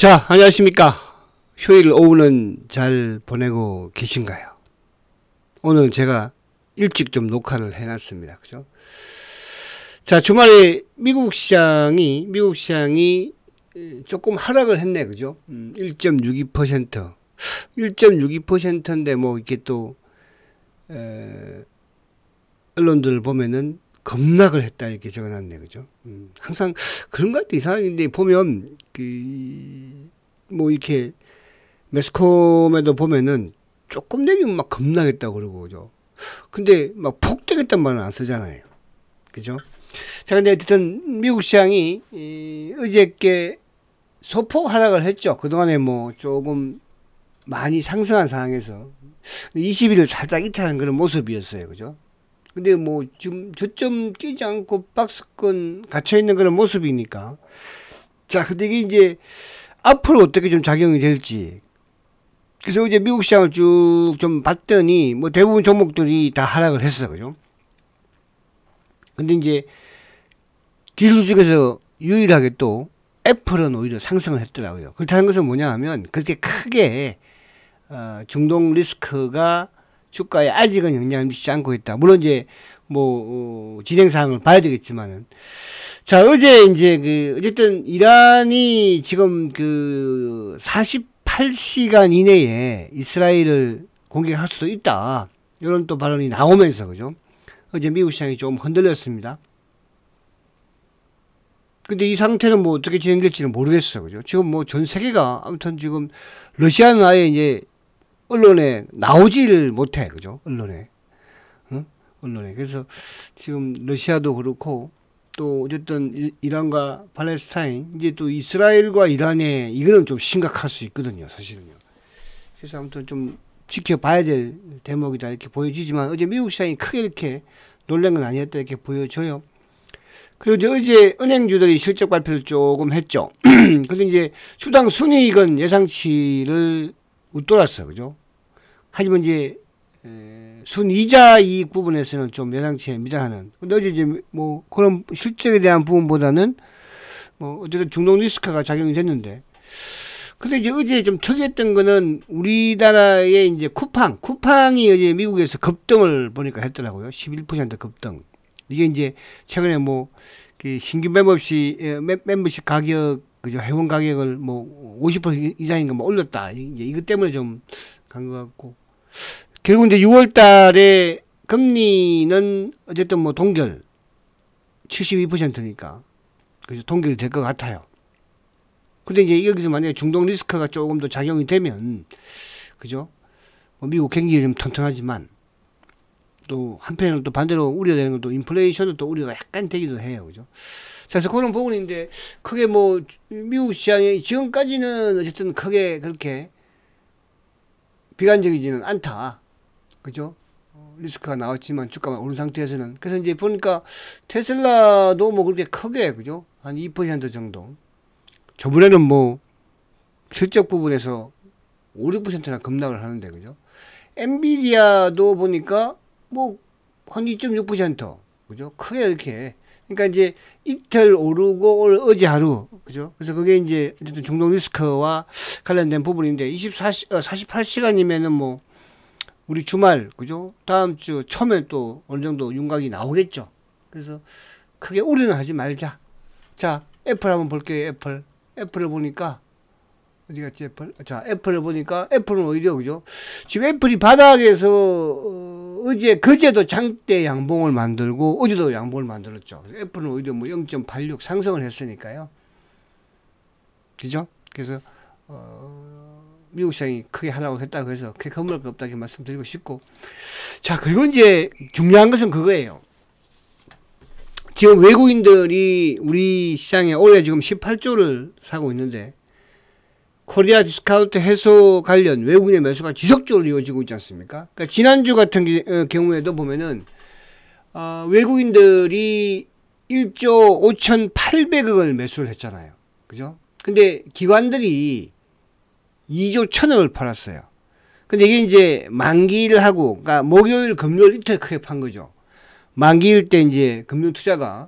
자, 안녕하십니까. 휴일 오후는 잘 보내고 계신가요? 오늘 제가 일찍 좀 녹화를 해놨습니다. 그죠? 자, 주말에 미국 시장이 조금 하락을 했네. 그죠? 1.62%. 1.62%인데 뭐 이렇게 또, 언론들 보면은 급락을 했다 이렇게 적어놨네. 그죠? 항상 그런 것 같아. 이상한데 보면 뭐 이렇게 매스컴에도 보면은 조금 내리면 막 급락했다고 그러고. 그죠? 근데 막 폭등했단 말은 안 쓰잖아요. 그죠? 자, 근데 어쨌든 미국 시장이 어저께 소폭 하락을 했죠. 그동안에 뭐 조금 많이 상승한 상황에서 20일을 살짝 이탈한 그런 모습이었어요. 그죠? 근데 뭐 지금 저점 끼지 않고 박스권 갇혀있는 그런 모습이니까. 자, 근데 이게 이제 앞으로 어떻게 좀 작용이 될지. 그래서 이제 미국 시장을 쭉 좀 봤더니 뭐 대부분 종목들이 다 하락을 했어. 그죠? 근데 이제 기술 중에서 유일하게 또 애플은 오히려 상승을 했더라고요. 그렇다는 것은 뭐냐 하면 그렇게 크게 중동 리스크가 주가에 아직은 영향을 미치지 않고 있다. 물론 이제 뭐 진행 사항을 봐야 되겠지만은. 자, 어제 이제 어쨌든 이란이 지금 48시간 이내에 이스라엘을 공격할 수도 있다. 이런 또 발언이 나오면서. 그죠? 어제 미국 시장이 좀 흔들렸습니다. 근데 이 상태는 뭐 어떻게 진행될지는 모르겠어요. 그죠? 지금 뭐 전 세계가 아무튼 지금 러시아는 아예 이제 언론에 나오지를 못해. 그죠? 언론에. 언론에. 그래서 지금 러시아도 그렇고 또 어쨌든 이란과 팔레스타인, 이제 또 이스라엘과 이란의 이거는 좀 심각할 수 있거든요. 사실은요. 그래서 아무튼 좀 지켜봐야 될 대목이다 이렇게 보여지지만 어제 미국 시장이 크게 이렇게 놀란 건 아니었다 이렇게 보여져요. 그리고 어제 은행주들이 실적 발표를 조금 했죠. 그래서 이제 주당 순이익은 예상치를 웃돌았어. 그죠? 하지만 이제 순이자 이익 부분에서는 좀 예상치에 미달하는. 근데 어제 이제 뭐 그런 실적에 대한 부분보다는 뭐 어쨌든 중동 리스크가 작용이 됐는데. 근데 이제 어제 좀 특이했던 거는 우리나라의 이제 쿠팡이 어제 미국에서 급등을 보니까 했더라고요. 11% 급등. 이게 이제 최근에 뭐 그 신규 멤버십 가격, 그죠? 회원 가격을 뭐 50% 이상인가 뭐 올렸다. 이제 이것 때문에 좀 간 것 같고. 결국 이제 6월 달에 금리는 어쨌든 뭐 동결 72%니까. 그죠? 동결이 될 것 같아요. 근데 이제 여기서 만약에 중동 리스크가 조금 더 작용이 되면, 그죠? 뭐 미국 경기가 좀 튼튼하지만, 또 한편으로 또 반대로 우려되는 건 또 인플레이션도 또 우려가 약간 되기도 해요. 그죠? 자, 그래서 그런 부분인데, 크게 뭐 미국 시장이 지금까지는 어쨌든 크게 그렇게 비관적이지는 않다. 그죠? 리스크가 나왔지만 주가만 오른 상태에서는. 그래서 이제 보니까 테슬라도 뭐 그렇게 크게, 그죠? 한 2% 정도. 저번에는 뭐 실적 부분에서 5, 6%나 급락을 하는데. 그죠? 엔비디아도 보니까 뭐 한 2.6%. 그죠? 크게 이렇게. 그러니까 이제 이틀 오르고 어제 하루. 그죠? 그래서 그게 이제 어쨌든 중동 리스크와 관련된 부분인데 48시간이면은 뭐 우리 주말, 그죠? 다음 주 처음에 또 어느 정도 윤곽이 나오겠죠. 그래서 크게 우려는 하지 말자. 자, 애플 한번 볼게요. 애플을 보니까 어디 갔지 애플? 자, 애플을 보니까 애플은 오히려, 그죠? 지금 애플이 바닥에서 그제도 장대 양봉을 만들고 어제도 양봉을 만들었죠. 애플은 오히려 뭐 0.86 상승을 했으니까요. 그죠? 그래서 미국 시장이 크게 하락을 했다고 해서 크게 겁날 거 없다고 말씀드리고 싶고. 자, 그리고 이제 중요한 것은 그거예요. 지금 외국인들이 우리 시장에 올해 지금 18조를 사고 있는데 코리아 디스카운트 해소 관련 외국인의 매수가 지속적으로 이어지고 있지 않습니까? 그러니까 지난주 같은 경우에도 보면은 외국인들이 1조 5,800억을 매수를 했잖아요. 그죠? 근데 기관들이 2조 1,000억을 팔았어요. 근데 이게 이제 만기를 하고, 그러니까 목요일, 금요일 이틀 크게 판 거죠. 만기일 때 이제 금융투자가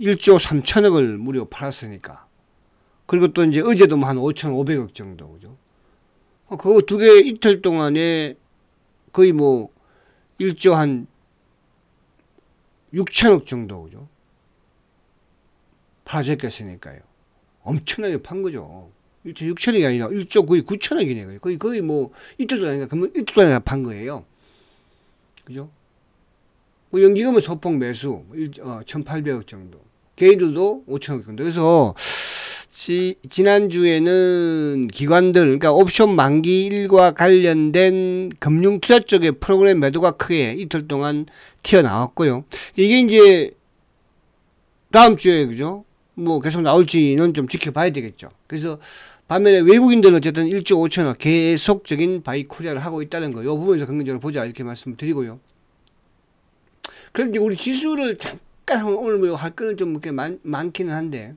1조 3천억을 무려 팔았으니까. 그리고 또 이제 어제도 뭐 한 5,500억 정도, 그죠? 그거 두 개 이틀 동안에 거의 뭐 1조 한 6천억 정도, 그죠? 팔아제꼈으니까요. 엄청나게 판 거죠. 1조 6천억이 아니라 1조 거의 9천억이네. 거의 뭐 이틀도 아니라 그러면 이틀도 아니라 판 거예요. 그죠? 뭐 연기금은 소폭 매수 1,800억 정도. 개인들도 5천억 정도. 그래서 지난주에는 기관들, 그러니까 옵션 만기일과 관련된 금융투자 쪽의 프로그램 매도가 크게 이틀 동안 튀어나왔고요. 이게 이제 다음 주에, 그죠? 뭐 계속 나올지는 좀 지켜봐야 되겠죠. 그래서 반면에 외국인들은 어쨌든 1조 5천억 계속적인 바이코리아를 하고 있다는 거, 이 부분에서 긍정적으로 보자, 이렇게 말씀을 드리고요. 그럼 이제 우리 지수를 잠깐 오늘 뭐 할 거는 좀 이렇게 많기는 한데,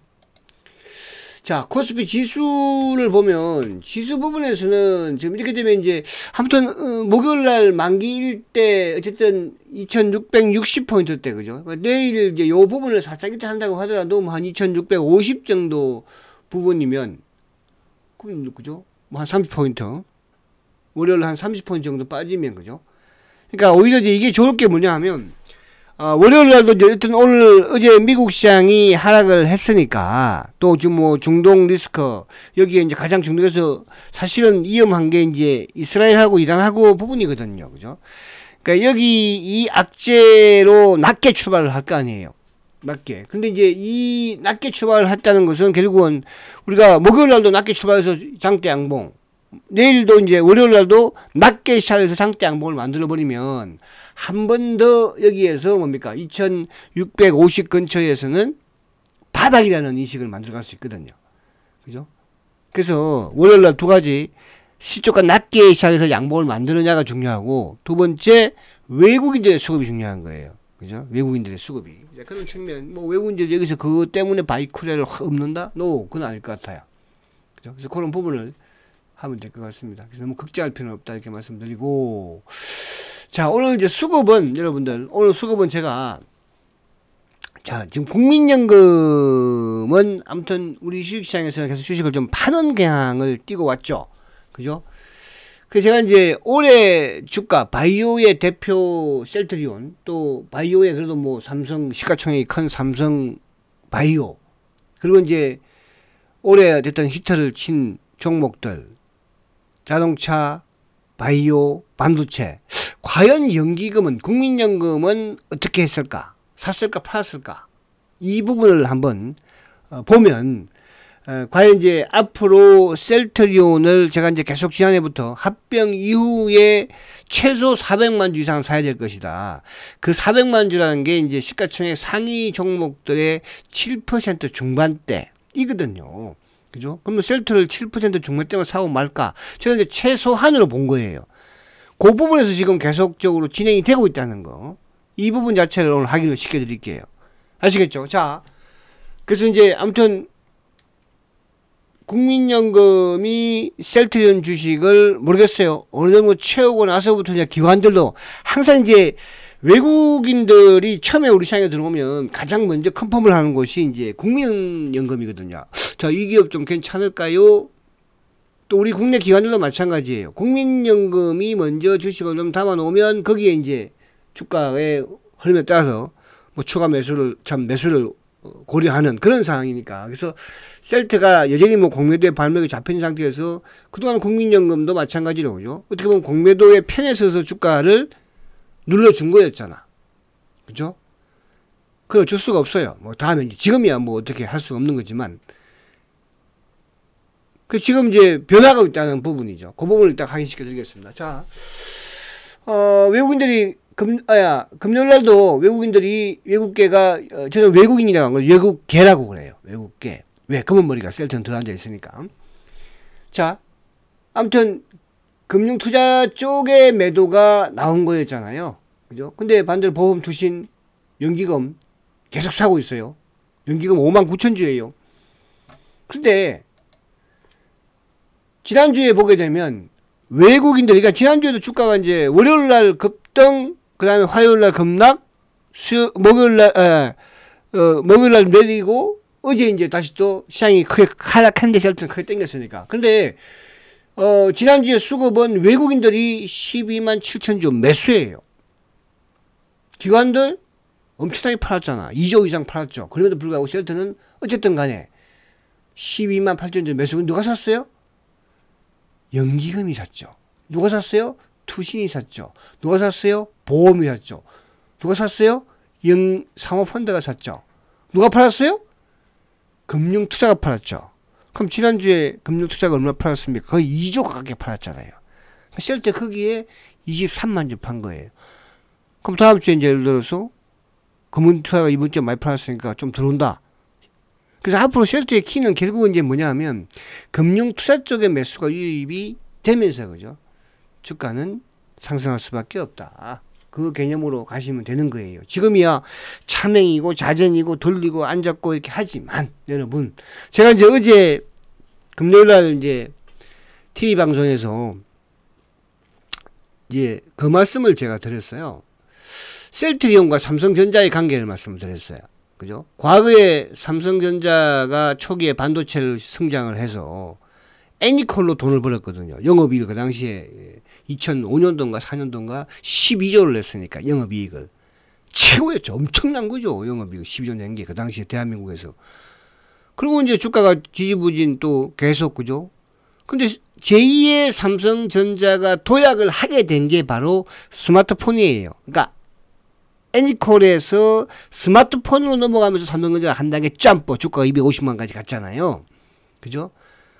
자, 코스피 지수를 보면 지수 부분에서는 지금 이렇게 되면 이제 아무튼 목요일 날 만기일 때 어쨌든 2660포인트대, 그죠? 그러니까 내일 이제 요 부분을 살짝 이렇게 한다고 하더라도 뭐 한 2650 정도 부분이면, 그럼 그죠? 뭐 한 30포인트, 월요일 한 30포인트 정도 빠지면, 그죠? 그러니까 오히려 이게 좋을 게 뭐냐 하면, 월요일 날도 여튼 어제 미국 시장이 하락을 했으니까, 또 지금 뭐 중동 리스크, 여기에 이제 가장 중동에서 사실은 위험한 게 이제 이스라엘하고 이란하고 부분이거든요. 그죠? 그러니까 여기 이 악재로 낮게 출발을 할 거 아니에요. 낮게. 근데 이제 이 낮게 출발을 했다는 것은 결국은 우리가 목요일 날도 낮게 출발해서 장대 양봉, 내일도 이제 월요일 날도 낮게 시작해서 장대 양봉을 만들어 버리면 한 번 더 여기에서 뭡니까 2650 근처에서는 바닥이라는 인식을 만들어갈 수 있거든요. 그죠? 그래서 월요일 날 두 가지, 시초가 낮게 시작해서 양봉을 만드느냐가 중요하고, 두 번째 외국인들의 수급이 중요한 거예요. 그죠? 외국인들의 수급이. 그런 측면, 뭐 외국인들이 여기서 그것 때문에 바이쿠리아를 확 엎는다? 그건 아닐 것 같아요. 그죠? 그래서 그런 부분을 하면 될 것 같습니다. 그래서 너무 극제할 필요는 없다, 이렇게 말씀드리고. 자, 오늘 이제 수급은, 여러분들, 오늘 수급은 제가, 자, 지금 국민연금은 아무튼 우리 주식시장에서는 계속 주식을 좀 파는 경향을 띠고 왔죠. 그죠? 그 제가 이제 올해 주가, 바이오의 대표 셀트리온, 또 바이오의 그래도 뭐 삼성, 시가총액이 큰 삼성 바이오, 그리고 이제 올해 어쨌든 히트를 친 종목들, 자동차, 바이오, 반도체. 과연 연기금은, 국민연금은 어떻게 했을까? 샀을까? 팔았을까? 이 부분을 한번 보면, 과연 이제 앞으로 셀트리온을 제가 이제 계속 지난해부터 합병 이후에 최소 400만 주 이상 사야 될 것이다. 그 400만 주라는 게 이제 시가총액 상위 종목들의 7% 중반대이거든요. 그죠? 그러면 셀트를 7% 중반대만 사고 말까? 저는 이제 최소한으로 본 거예요. 그 부분에서 지금 계속적으로 진행이 되고 있다는 거. 이 부분 자체를 오늘 확인을 시켜드릴게요. 아시겠죠? 자, 그래서 이제 아무튼 국민연금이 셀트리온 주식을 모르겠어요. 어느 정도 채우고 나서부터 이제 기관들도 항상 이제 외국인들이 처음에 우리 시장에 들어오면 가장 먼저 컨펌을 하는 곳이 이제 국민연금이거든요. 자, 이 기업 좀 괜찮을까요? 또 우리 국내 기관들도 마찬가지예요. 국민연금이 먼저 주식을 좀 담아놓으면 거기에 이제 주가의 흐름에 따라서 뭐 추가 매수를 고려하는 그런 상황이니까. 그래서 셀트가 여전히 뭐 공매도의 발목이 잡힌 상태에서 그동안 국민연금도 마찬가지로, 그죠? 어떻게 보면 공매도의 편에 서서 주가를 눌러준 거였잖아. 그죠? 그걸 어쩔 수가 없어요. 뭐 다음에 이제 지금이야 뭐 어떻게 할 수가 없는 거지만. 그 지금 이제 변화가 있다는 부분이죠. 그 부분을 일단 확인시켜 드리겠습니다. 자, 외국인들이 금요일날도 외국인들이 외국계가 저는 외국인이라고 한 걸 외국계라고 그래요. 외국계. 왜? 검은머리가 셀트는 들어앉아 있으니까. 자, 아무튼 금융투자 쪽에 매도가 나온 거였잖아요. 그죠? 근데 반대로 보험, 투신, 연기금 계속 사고 있어요. 연기금 59,000주예요. 근데 지난주에 보게 되면 외국인들이, 그러니까 지난주에도 주가가 이제 월요일날 급등, 그 다음에 화요일날 급락, 목요일날 내리고, 어제 이제 다시 또 시장이 크게 하락했는데 셀트는 크게 땡겼으니까. 근데 지난주에 수급은 외국인들이 12만 7천 주 매수예요. 기관들 엄청나게 팔았잖아. 2조 이상 팔았죠. 그럼에도 불구하고 셀트는 어쨌든 간에 12만 8천 주 매수. 누가 샀어요? 연기금이 샀죠. 누가 샀어요? 투신이 샀죠. 누가 샀어요? 보험이 샀죠. 누가 샀어요? 사모펀드가 샀죠. 누가 팔았어요? 금융투자가 팔았죠. 그럼 지난주에 금융투자가 얼마나 팔았습니까? 거의 2조 가깝게 팔았잖아요. 셀트 크기에 23만 주 판 거예요. 그럼 다음 주에 이제 예를 들어서 금융투자가 이번 주에 많이 팔았으니까 좀 들어온다. 그래서 앞으로 셀트의 키는 결국은 이제 뭐냐 하면 금융투자 쪽의 매수가 유입이 되면서 그죠? 주가는 상승할 수밖에 없다. 그 개념으로 가시면 되는 거예요. 지금이야 차명이고 자전이고 돌리고 앉았고 이렇게 하지만 여러분 제가 이제 어제 금요일날 이제 TV 방송에서 이제 그 말씀을 제가 드렸어요. 셀트리온과 삼성전자의 관계를 말씀드렸어요. 그죠? 과거에 삼성전자가 초기에 반도체를 성장을 해서 애니콜로 돈을 벌었거든요. 영업이익을 그 당시에 2005년도인가 4년도인가 12조를 냈으니까 영업이익을. 최고였죠. 엄청난 거죠. 영업이익 12조 낸 게 그 당시에 대한민국에서. 그리고 이제 주가가 뒤집어진 또 계속 그죠? 근데 제2의 삼성전자가 도약을 하게 된 게 바로 스마트폰이에요. 그러니까 애니콜에서 스마트폰으로 넘어가면서 삼성전자가 한 단계 점프 주가가 250만까지 갔잖아요. 그죠?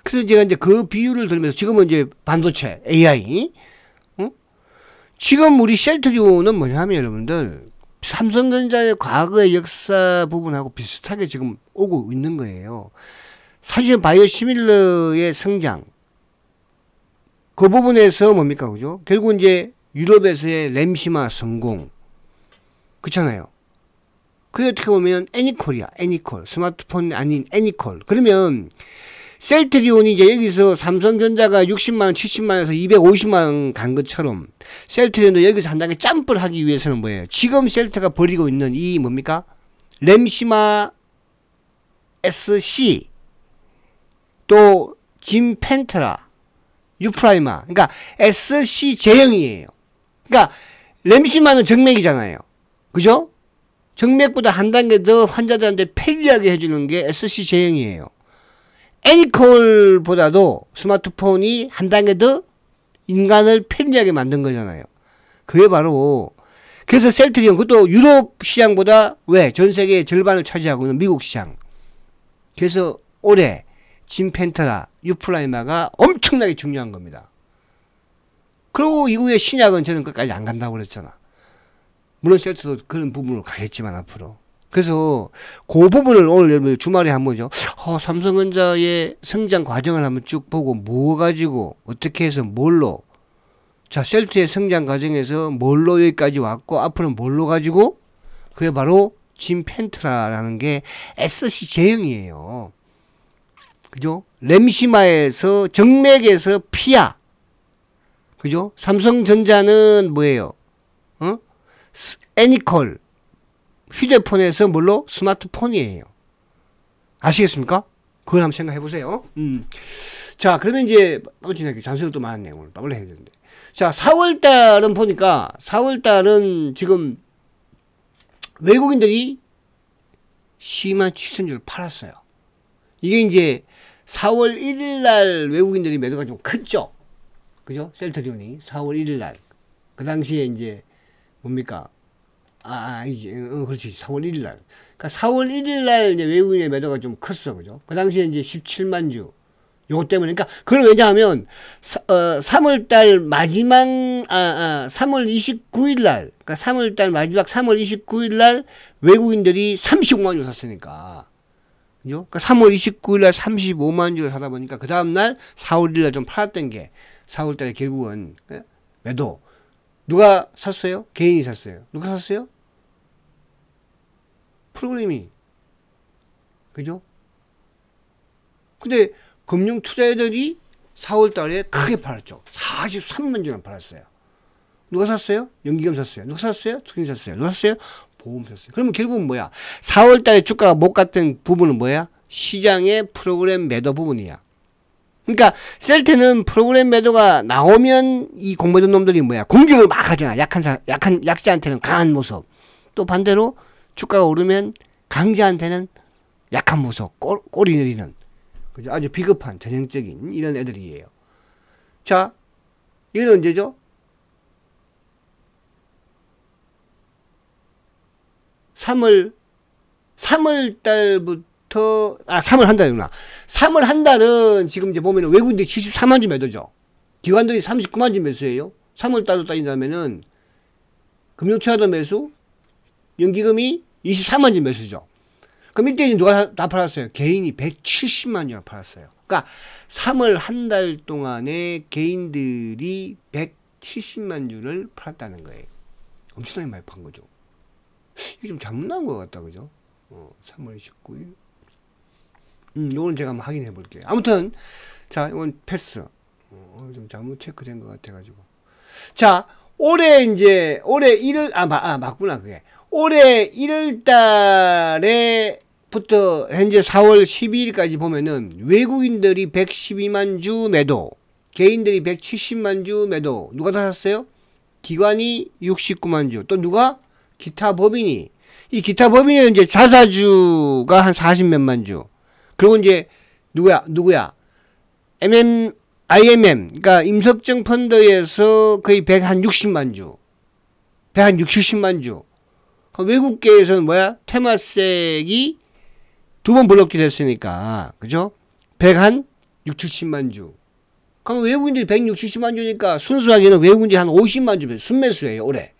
그래서 제가 이제 그 비유를 들면서 지금은 이제 반도체, AI, 지금 우리 셀트리온은 뭐냐 하면 여러분들 삼성전자의 과거의 역사 부분하고 비슷하게 지금 오고 있는 거예요. 사실 바이오시밀러의 성장, 그 부분에서 뭡니까, 그죠? 결국 이제 유럽에서의 램시마 성공, 그렇잖아요. 그게 어떻게 보면 애니콜이야, 애니콜. 스마트폰 아닌 애니콜. 그러면 셀트리온이 이제 여기서 삼성전자가 60만원, 70만원에서 250만원 간 것처럼 셀트리온도 여기서 한 단계 점프를 하기 위해서는 뭐예요? 지금 셀트가 벌이고 있는 이 뭡니까? 램시마 SC 또 짐펜트라 유프라이마 그러니까 SC 제형이에요. 그러니까 램시마는 정맥이잖아요. 그죠? 정맥보다 한 단계 더 환자들한테 편리하게 해주는 게 SC 제형이에요. 애니콜보다도 스마트폰이 한 단계 더 인간을 편리하게 만든 거잖아요. 그게 바로 그래서 셀트리온 그것도 유럽 시장보다 왜? 전 세계의 절반을 차지하고 있는 미국 시장. 그래서 올해 짐펜트라 유플라이마가 엄청나게 중요한 겁니다. 그리고 이후에 신약은 저는 끝까지 안 간다고 그랬잖아. 물론 셀트도 그런 부분으로 가겠지만 앞으로. 그래서 그 부분을 오늘 주말에 한번요. 삼성전자의 성장 과정을 한번 쭉 보고 뭐 가지고 어떻게 해서 뭘로 자 셀트의 성장 과정에서 뭘로 여기까지 왔고 앞으로는 뭘로 가지고 그게 바로 짐펜트라라는 게 SC 제형이에요. 그죠? 램시마에서 정맥에서 피아 그죠? 삼성전자는 뭐예요? 애니콜 휴대폰에서 뭘로? 스마트폰이에요. 아시겠습니까? 그걸 한번 생각해 보세요. 자, 그러면 이제, 잔소리가 또 많았네요. 오늘 빨리 해야 되는데. 자, 4월달은 보니까, 4월달은 지금 외국인들이 12만 7천 주를 팔았어요. 이게 이제 4월 1일 날 외국인들이 매도가 좀 컸죠. 그죠? 셀트리온이 4월 1일 날. 그 당시에 이제, 뭡니까? 이제, 그렇지. 4월 1일 날. 그러니까 4월 1일 날 이제 외국인의 매도가 좀 컸어. 그죠? 그 당시에 이제 17만 주. 요거 때문에. 그러니까, 그걸 왜냐하면, 3월 달 마지막, 3월 29일 날. 그러니까 3월 달 마지막 3월 29일 날 외국인들이 35만 주 샀으니까. 그죠? 그러니까 3월 29일 날 35만 주를 사다 보니까 그 다음날 4월 1일 날 좀 팔았던 게 4월 달에 결국은 매도. 누가 샀어요? 개인이 샀어요. 누가 샀어요? 프로그램이. 그죠? 근데 금융 투자자들이 4월 달에 크게 팔았죠. 43만 주나 팔았어요. 누가 샀어요? 연기금 샀어요. 누가 샀어요? 투자 샀어요. 누가 샀어요? 보험 샀어요. 그러면 결국은 뭐야? 4월 달에 주가가 못 갔던 부분은 뭐야? 시장의 프로그램 매도 부분이야. 그러니까 셀트는 프로그램 매도가 나오면 이 공매도 놈들이 뭐야? 공격을 막 하잖아. 약한 약자한테는 강한 모습. 또 반대로 주가가 오르면 강자한테는 약한 모습, 꼬리 내리는, 그죠? 아주 비겁한 전형적인 이런 애들이에요. 자, 이건 언제죠? 3월 달부터, 3월 한 달이구나. 3월 한 달은 지금 이제 보면은 외국인들이 74만 주 매도죠. 기관들이 39만 주 매수예요. 3월 달로 따진다면은 금융투자도 매수, 연기금이 24만 주 매수죠. 그럼 이때 누가 다 팔았어요? 개인이 170만 주나 팔았어요. 그러니까 3월 한 달 동안에 개인들이 170만 주를 팔았다는 거예요. 엄청나게 많이 판 거죠. 이게 좀 잘못 나온 것 같다, 그죠? 3월 29일. 요건 제가 한번 확인해 볼게요. 아무튼, 자, 이건 패스. 좀 잘못 체크된 것 같아가지고. 자, 올해 1월, 맞구나, 그게. 올해 1월 달에부터 현재 4월 12일까지 보면은 외국인들이 112만 주 매도, 개인들이 170만 주 매도. 누가 다 샀어요? 기관이 69만 주. 또 누가? 기타 법인이. 이 기타 법인은 이제 자사주가 한 40몇만 주. 그리고 이제 누구야? IMM, 그러니까 임석정 펀드에서 거의 160만 주. 160만 주. 외국계에서는 뭐야? 테마색이 두 번 블록이 됐으니까, 그죠? 160만 주. 그럼 외국인들이 160만 주니까 순수하게는 외국인들이 한 50만 주 순매수예요, 올해.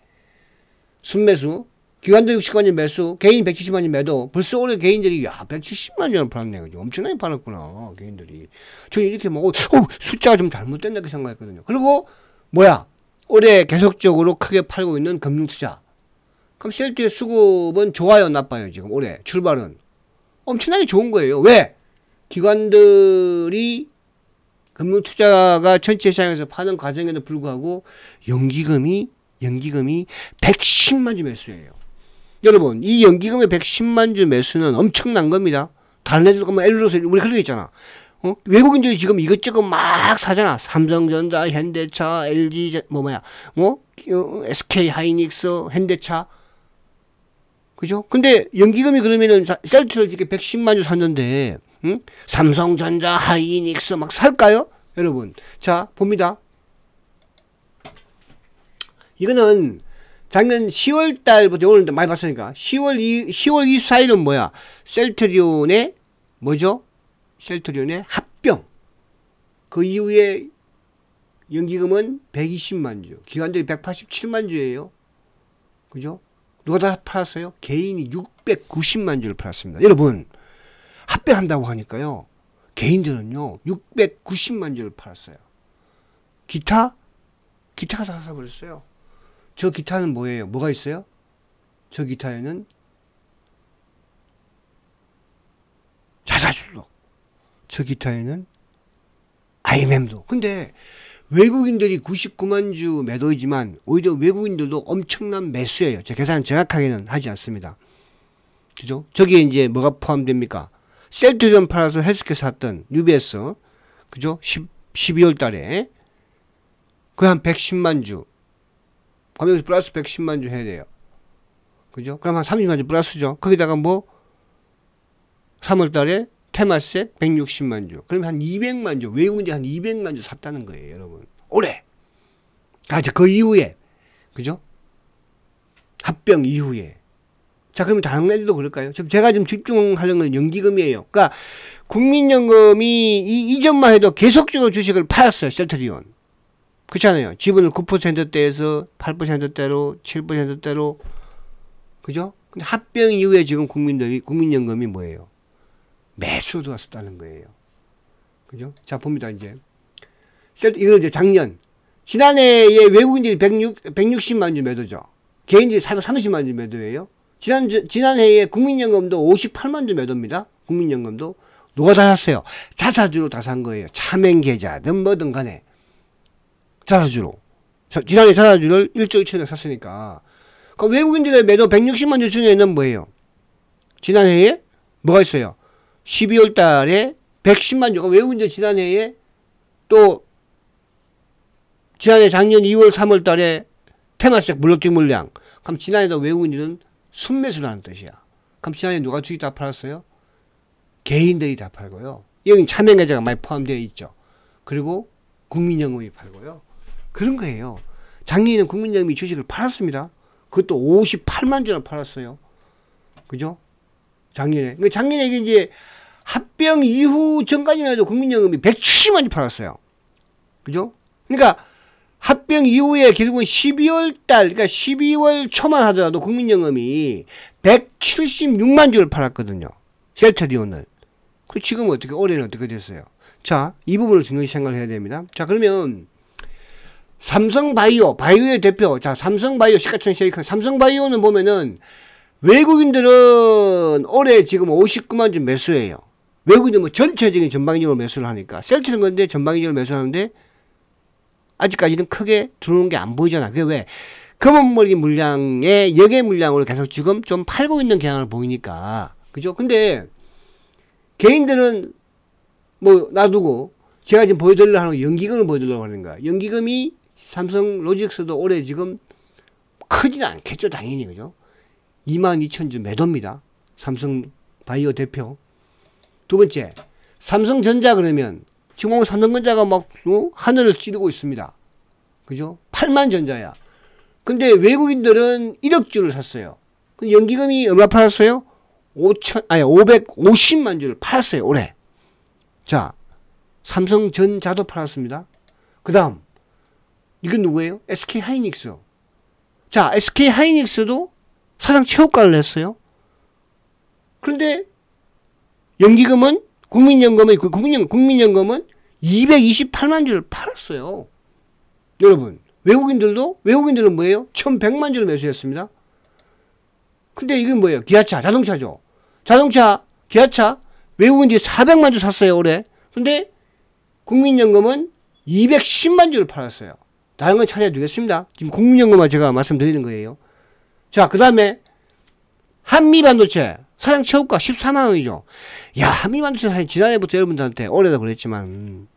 순매수. 기관도 60만 주 매수, 개인 170만 주 매도. 벌써 올해 개인들이 170만 주를 팔았네. 그죠? 엄청나게 팔았구나, 개인들이. 저는 이렇게 뭐, 숫자가 좀 잘못됐다 이렇게 생각했거든요. 그리고 뭐야? 올해 계속적으로 크게 팔고 있는 금융투자. 그럼 셀트의 수급은 좋아요, 나빠요, 지금 올해 출발은? 엄청나게 좋은 거예요. 왜? 기관들이 금융투자가 전체 시장에서 파는 과정에도 불구하고 연기금이 110만 주 매수예요. 여러분, 이 연기금의 110만 주 매수는 엄청난 겁니다. 다른 애들 보면 엘로스 우리 그런 거 있잖아. 외국인들이 지금 이것저것 막 사잖아. 삼성전자, 현대차, LG SK 하이닉스, 현대차. 그죠? 근데 연기금이 그러면은 셀트를 이렇게 110만 주 샀는데, 삼성전자, 하이닉스 막 살까요? 여러분. 자, 봅니다. 이거는 작년 10월 달부터 오늘 많이 봤으니까 10월 24일은 뭐야? 셀트리온의 뭐죠? 셀트리온의 합병. 그 이후에 연기금은 120만 주. 기관들이 187만 주예요. 그죠? 누가 다 팔았어요? 개인이 690만 주를 팔았습니다. 여러분, 합병한다고 하니까요. 개인들은요. 690만 주를 팔았어요. 기타가 다 사버렸어요. 저 기타는 뭐예요? 뭐가 있어요? 저 기타에는 자사주도, 저 기타에는 IMM도. 근데 외국인들이 99만 주 매도이지만 오히려 외국인들도 엄청난 매수예요. 제 계산 정확하게는 하지 않습니다. 그죠? 저기에 이제 뭐가 포함됩니까? 셀트리온 팔아서 헬스케어 샀던 UBS, 그죠? 12월 달에 그 한 110만 주. 그럼 여기서 플러스 110만 주 해야 돼요. 그죠? 그럼 한 30만 주 플러스죠. 거기다가 뭐 3월 달에 테마색 160만 주. 그러면 한 200만 주. 외국인들이 한 200만 주 샀다는 거예요, 여러분. 올해. 그 이후에. 그죠? 합병 이후에. 자, 그러면 다른 애들도 그럴까요? 제가 좀 집중하려는 건 연기금이에요. 그러니까 국민연금이 이전만 해도 계속적으로 주식을 팔았어요, 셀트리온. 그렇잖아요. 지분을 9%대에서 8%대로, 7%대로. 그죠? 근데 합병 이후에 지금 국민연금이 뭐예요? 매수로 들어왔었다는 거예요. 그죠? 자, 봅니다, 이제. 이건 이제 작년. 지난해에 외국인들이 160만 주 매도죠. 개인들이 30만 주 매도예요. 지난해에 국민연금도 58만 주 매도입니다. 국민연금도. 누가 다 샀어요? 자사주로 다 산 거예요. 차명계좌든 뭐든 간에. 자사주로. 지난해 자사주를 1조 2천억 샀으니까. 그 외국인들의 매도 160만 주 중에는 뭐예요? 지난해에 뭐가 있어요? 12월 달에 110만 주가 외국인들 지난해에 또 지난해 작년 2월 3월 달에 테마스닥 물럭tik 물량. 그럼 지난해도 외국인들은 순매수를 하는 뜻이야. 그럼 지난해 누가 주식 다 팔았어요? 개인들이 다 팔고요. 여기 차명계좌가 많이 포함되어 있죠. 그리고 국민연금이 팔고요. 그런 거예요. 작년에는 국민연금이 주식을 팔았습니다. 그것도 58만 주나 팔았어요. 그죠? 작년에. 작년에 이제 합병 이후 전까지만 해도 국민연금이 170만 주 팔았어요. 그죠? 그러니까 합병 이후에 결국은 12월 달, 그러니까 12월 초만 하더라도 국민연금이 176만 주를 팔았거든요. 셀트리온을. 그 지금 어떻게, 올해는 어떻게 됐어요? 자, 이 부분을 중요시 생각을 해야 됩니다. 자, 그러면 삼성바이오, 바이오의 대표. 자, 삼성바이오, 시가총 쉐이크. 삼성바이오는 보면은 외국인들은 올해 지금 59만 주 매수해요. 외국인들은 뭐 전체적인 전방위적으로 매수를 하니까. 셀트리온 건데 전방위적으로 매수하는데 아직까지는 크게 들어오는 게 안 보이잖아. 그게 왜? 검은머리 물량의 역의 물량으로 계속 지금 좀 팔고 있는 경향을 보이니까. 그죠? 근데 개인들은 뭐 놔두고 제가 지금 보여드리려고 하는 연기금을 보여드리려고 하는 거야. 연기금이 삼성 로직스도 올해 지금 크지는 않겠죠. 당연히. 그죠? 22,000주 매도입니다. 삼성 바이오 대표. 두 번째, 삼성전자 그러면 지금 삼성전자가 막 하늘을 찌르고 있습니다. 그죠? 8만 전자야. 근데 외국인들은 1억 주를 샀어요. 근데 연기금이 얼마 팔았어요? 550만 주를 팔았어요. 올해. 자, 삼성전자도 팔았습니다. 그 다음 이건 누구예요? SK하이닉스. 자, SK하이닉스도 사상 최고가를 냈어요. 그런데 연기금은 국민연금은 228만 주를 팔았어요. 여러분, 외국인들은 뭐예요? 1100만 주를 매수했습니다. 근데 이건 뭐예요? 기아차, 자동차죠. 자동차, 기아차, 외국인들이 400만 주 샀어요, 올해. 근데 국민연금은 210만 주를 팔았어요. 다른 건 차례 두겠습니다. 지금 국민연금만 제가 말씀드리는 거예요. 자, 그 다음에 한미반도체 사상 최고가 14만 원이죠. 야, 한미반도체 사실 지난해부터 여러분들한테 올해도 그랬지만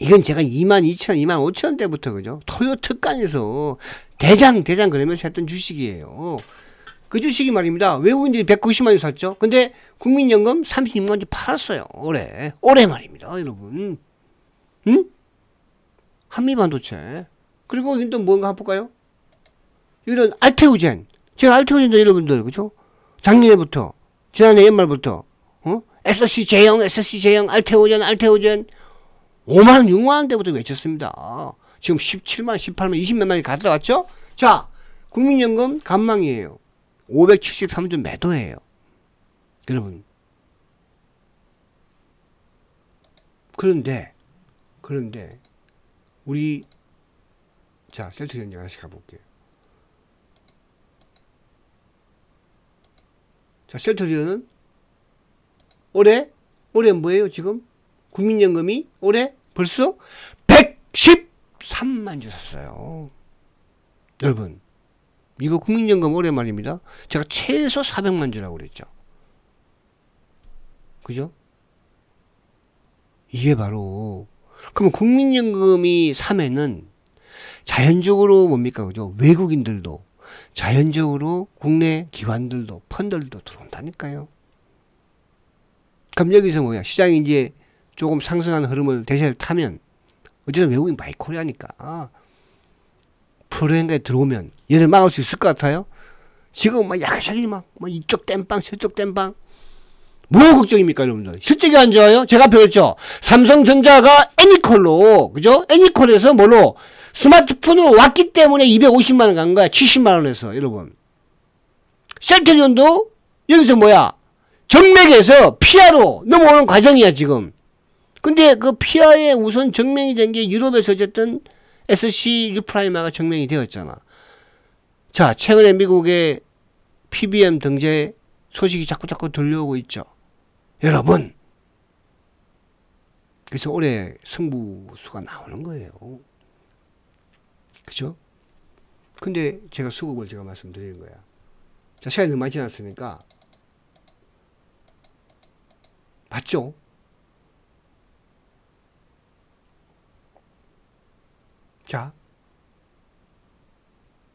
이건 제가 22,000원, 25,000원 때부터 그죠? 토요 특간에서 대장 그러면서 했던 주식이에요. 그 주식이 말입니다. 외국인들이 190만 원 샀죠. 근데 국민연금 36만 원 팔았어요. 올해 말입니다. 여러분. 응? 한미반도체. 그리고 이건 또 뭔가 한번 볼까요? 이런 알테오젠. 제가 알테오젠도 여러분들 그죠? 작년에부터 지난해 연말부터 SC제형, 알테오젠 5만원, 6만원 대부터 외쳤습니다. 지금 17만, 18만, 20몇만이 갔다 왔죠? 자, 국민연금 간망이에요. 573주 매도예요. 여러분. 그런데 우리 자, 셀트리온 하나씩 가볼게요. 자, 셀트리온은 올해 뭐예요, 지금? 국민연금이 올해 벌써 113만 주 샀어요. 여러분, 이거 국민연금 올해 말입니다. 제가 최소 400만 주라고 그랬죠. 그죠? 이게 바로, 그러면 국민연금이 3회는 자연적으로 뭡니까, 그죠? 외국인들도, 자연적으로 국내 기관들도, 펀드들도 들어온다니까요. 그럼 여기서 뭐야? 시장이 이제 조금 상승하는 흐름을 대세를 타면, 어쨌든 외국인 마이코리아니까, 프로그램에 들어오면 얘를 막을 수 있을 것 같아요? 지금 막 야가샤기 막 이쪽 땜빵 저쪽 땜빵 뭐가 걱정입니까 여러분들? 실적이 안 좋아요? 제가 배웠죠. 삼성전자가 애니콜로 그죠? 애니콜에서 뭘로 스마트폰으로 왔기 때문에 250만원 간 거야. 70만원에서 여러분. 셀트리온도 여기서 뭐야 정맥에서 피아로 넘어오는 과정이야 지금. 근데 그 피아에 우선 정맥이 된 게 유럽에서 어쨌든 SC 유프라이마가 정명이 되었잖아. 자, 최근에 미국의 PBM 등재 소식이 자꾸 들려오고 있죠. 여러분. 그래서 올해 승부수가 나오는 거예요. 그죠? 근데 제가 수급을 제가 말씀드리는 거야. 자, 시간이 너무 많이 지났으니까. 맞죠? 자,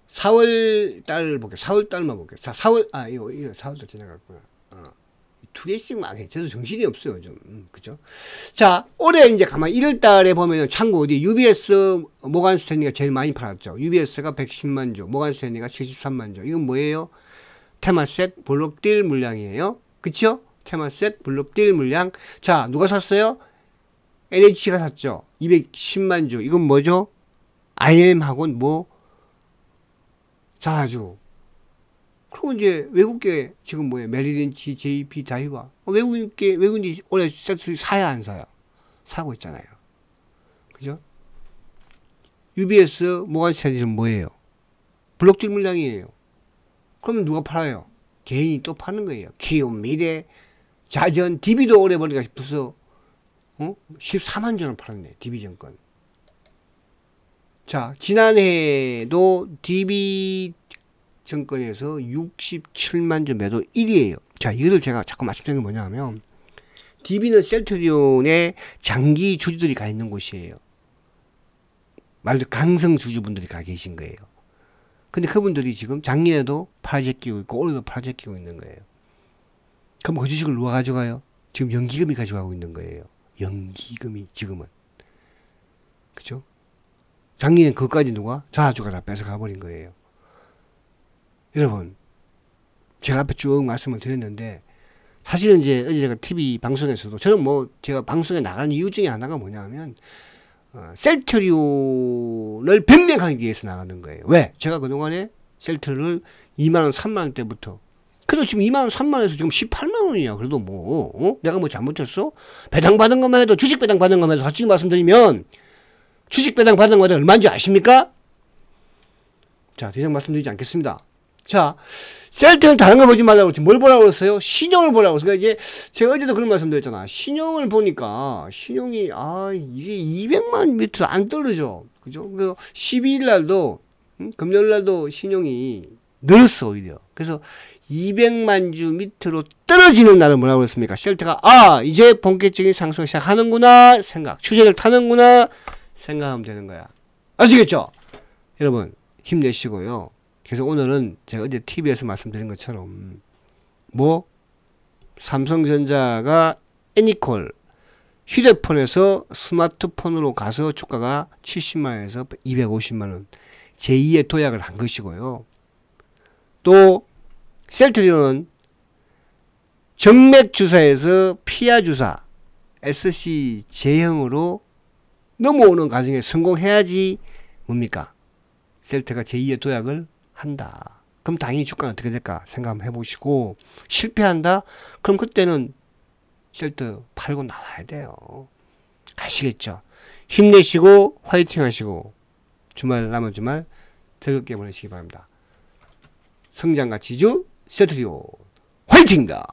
4월 달 볼게요. 4월 달만 볼게요. 자, 4월, 이거 4월 달 지나갔구나. 두 개씩 막 해. 저도 정신이 없어요, 좀. 그죠? 자, 올해 이제 가만히 1월 달에 보면은 참고 어디 UBS 모간 스탠리가 제일 많이 팔았죠. UBS가 110만 주, 모간 스탠리가 73만 주. 이건 뭐예요? 테마셋 블록딜 물량이에요. 그쵸? 테마셋 블록딜 물량. 자, 누가 샀어요? NH가 샀죠. 210만 주. 이건 뭐죠? IM하고는 뭐? 자주. 그리고 이제 외국계 지금 뭐예요? 메리린치, JP, 다이와. 외국인이 올해 세트 사야 안 사요? 사고 있잖아요. 그죠? UBS 모간 스탠리는 뭐예요? 블록딜 물량이에요. 그러면 누가 팔아요? 개인이 또 파는 거예요. 기업, 미래, 자전, DB도 올해 보니까 벌써 14만 주를 팔았네. DB증권. 자, 지난해에도 DB증권에서 67만 주 매도 1위에요. 자, 이거를 제가 자꾸 말씀드리는 게 뭐냐 하면 DB는 셀트리온의 장기 주주들이 가 있는 곳이에요. 말도 강성 주주분들이 가 계신 거예요. 근데 그분들이 지금 작년에도 팔아제 끼고 있고 올해도 팔아제 끼고 있는 거예요. 그럼 그 주식을 누가 가져가요? 지금 연기금이 가져가고 있는 거예요. 연기금이 지금은. 그죠? 작년엔 그것까지 누가? 자주가 다 뺏어가 버린 거예요. 여러분, 제가 앞에 쭉 말씀을 드렸는데 사실은 이제 어제 제가 TV 방송에서도 저는 뭐 제가 방송에 나가는 이유 중에 하나가 뭐냐 하면 셀트리온을 변명하기 위해서 나가는 거예요. 왜? 제가 그동안에 셀트를 2만원, 3만원 때부터 그래도 지금 2만원, 3만원에서 지금 18만원이야. 그래도 뭐 내가 뭐 잘못했어? 배당 받은 것만 해도 주식 배당 받은 것만 해도 솔직히 말씀드리면 주식 배당 받은 것만 해도 얼마인지 아십니까? 자, 더 이상 말씀드리지 않겠습니다. 자, 셀트는 다른 걸 보지 말라고 그랬지. 뭘 보라고 그랬어요? 신용을 보라고. 그러니까 이제 제가 어제도 그런 말씀 드렸잖아. 신용을 보니까 신용이 이게 200만 밑으로 안 떨어져. 그죠? 그래서 12일 날도 금요일 날도 신용이 늘었어 오히려. 그래서 200만 주 밑으로 떨어지는 날은 뭐라고 그랬습니까? 셀트가 이제 본격적인 상승 시작하는구나 생각. 추세를 타는구나 생각하면 되는 거야. 아시겠죠? 여러분 힘내시고요. 그래서 오늘은 제가 어제 TV에서 말씀드린 것처럼 삼성전자가 애니콜 휴대폰에서 스마트폰으로 가서 주가가 70만원에서 250만원 제2의 도약을 한 것이고요. 또 셀트리온은 정맥주사에서 피하주사 SC 제형으로 넘어오는 과정에 성공해야지 뭡니까? 셀트가 제2의 도약을 한다. 그럼 당연히 주가는 어떻게 될까 생각 한번 해보시고 실패한다? 그럼 그때는 셀트 팔고 나와야 돼요. 아시겠죠? 힘내시고 화이팅 하시고 남은 주말 즐겁게 보내시기 바랍니다. 성장가치주 셀트리온 화이팅다!